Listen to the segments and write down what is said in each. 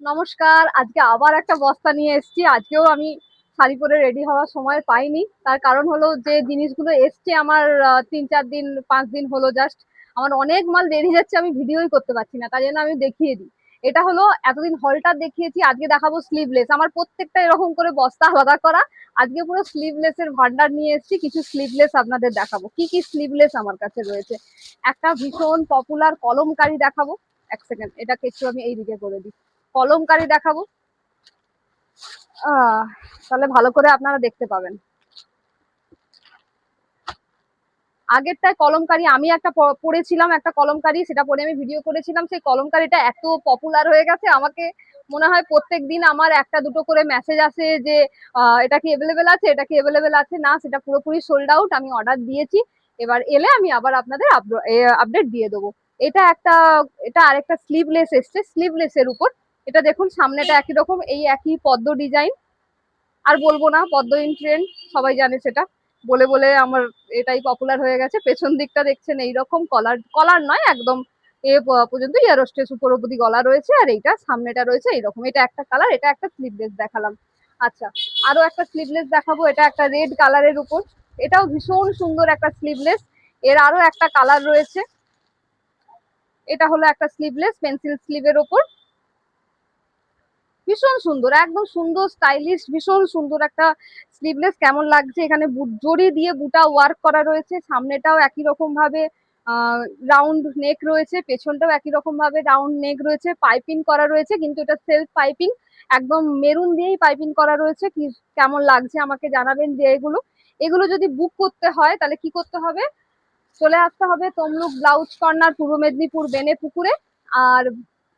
নমস্কার। আজকে আবার একটা বস্তা নিয়ে এসেছি। আজকেও আমি শাড়ি পরে রেডি হওয়ার সময় পাইনি। তার কারণ হলো যে জিনিসগুলো এসছে আমার ৩-৪ দিন ৫ দিন হলো জাস্ট। আমার অনেক মাল বেরিয়ে যাচ্ছে, আমি ভিডিওই করতে পারছি না। তাই জন্য আমি দেখিয়ে দিই। এটা হলো এতদিন হলটার দেখিয়েছি, আজকে দেখাবো স্লিভলেস। আমার প্রত্যেকটা এরকম করে বস্তা আলাদা করা। আজকে পুরো স্লিভলেস এর ভান্ডার নিয়ে এসেছি। কিছু স্লিভলেস আপনাদের দেখাবো। কি কি স্লিভলেস আমার কাছে রয়েছে। একটা ভীষণ পপুলার কলমকারী দেখাবো। এক সেকেন্ড, এটাকে একটু আমি এইদিকে করে দিই। কলমকারী দেখাবো। আহ তাহলে ভালো করে আপনারা দেখতে পাবেন। আগেরটায় কলমকারী আমি একটা পড়েছিলাম, একটা কলমকারী, সেটা পরে আমি ভিডিও করেছিলাম। সেই কলমকারীটা এত পপুলার হয়ে গেছে, আমাকে মনে হয় প্রত্যেক দিন আমার একটা দুটো করে মেসেজ আসে যে এটা কি অ্যাভেলেবেল আছে, এটা কি অ্যাভেলেবেল আছে। না, সেটা পুরোপুরি সোল্ড আউট। আমি অর্ডার দিয়েছি, এবার এলে আমি আবার আপনাদের আপডেট দিয়ে দেবো। এটা একটা, এটা আরেকটা স্লিভলেস এসছে, স্লিভলেস এর উপর। এটা দেখুন, সামনেটা একই রকম, এই একই পদ্ম ডিজাইন। আর বলবো না, পদ্ম ইন ট্রেন্ড, সবাই জানে সেটা। বলে বলে আমার এটাই পপুলার হয়ে গেছে। পেছন দিকটা দেখছেন এইরকম, কলার কলার নয়, একদম পর্যন্ত ইয়ারোস্টেস উপর অবধি গলা রয়েছে। আর এইটা সামনেটা রয়েছে এইরকম। এটা একটা কালার, এটা একটা স্লিভলেস দেখালাম। আচ্ছা, আরো একটা স্লিভলেস দেখাবো। এটা একটা রেড কালারের উপর। এটাও ভীষণ সুন্দর একটা স্লিভলেস। এর আরো একটা কালার রয়েছে। এটা হলো একটা স্লিভলেস পেন্সিল স্লিভের ওপর। ভীষণ সুন্দর, একদম সুন্দর স্টাইলিশ, ভীষণ সুন্দর একটা স্লিভলেস। কেমন লাগছে, এখানে জড়ি দিয়ে বুটা ওয়ার্ক করা রয়েছে। সামনেটাও একই রকম ভাবে রাউন্ড নেক রয়েছে, পেছনটাও একই রকম ভাবে রাউন্ড নেক রয়েছে। পাইপিং করা রয়েছে, কিন্তু এটা সেলফ পাইপিং, একদম মেরুন দিয়েই পাইপিং করা রয়েছে। কি কেমন লাগছে আমাকে জানাবেন। যে এগুলো এগুলো যদি বুক করতে হয় তাহলে কি করতে হবে, চলে আসতে হবে তমলুক ব্লাউজ কর্নার, পূর্ব মেদিনীপুর বেনে পুকুরে। আর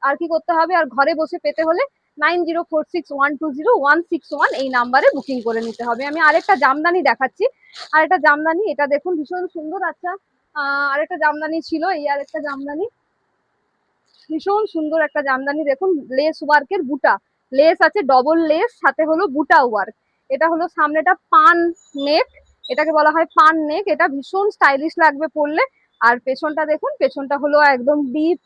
আর কি করতে হবে, আর ঘরে বসে পেতে হলে 9046120161 এই নাম্বারে বুকিং করে নিতে হবে। আমি আরেকটা জামদানি দেখাচ্ছি। আরেকটা জামদানি, এটা দেখুন ভীষণ সুন্দর। আচ্ছা, আরেকটা জামদানি ছিল, এই আরেকটা জামদানি, ভীষণ সুন্দর একটা জামদানি। দেখুন, লেস ওয়ার্কের বুটা, লেস আছে ডবল লেস, সাথে হলো বুটা ওয়ার্ক। এটা হলো সামনেটা পান নেক, এটাকে বলা হয় পান নেক। এটা ভীষণ স্টাইলিশ লাগবে পরলে। আর পেছনটা দেখুন, পেছনটা হলো একদম ডিপ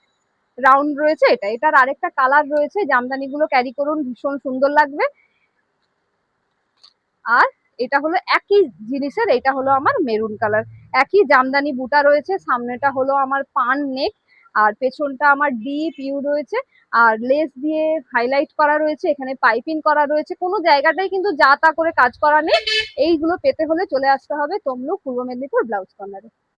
রাউন্ড রয়েছে। এটার আরেকটা কালার রয়েছে। জামদানি গুলো ক্যারি করুন, ভীষণ সুন্দর লাগবে। আর এটা হলো একই জিনিসের, এটা হলো আমার মেরুন কালার। একই জামদানি বুটা রয়েছে, সামনেটা হলো আমার পান নেক, আর পেছনটা আমার ডিপ ইউ রয়েছে। আর লেস দিয়ে হাইলাইট করা রয়েছে, এখানে পাইপিং করা রয়েছে। কোনো জায়গাটাই কিন্তু যা তা করে কাজ করা নেই। এইগুলো পেতে হলে চলে আসতে হবে তমলুক পূর্ব মেদিনীপুর ব্লাউজ কর্নারে।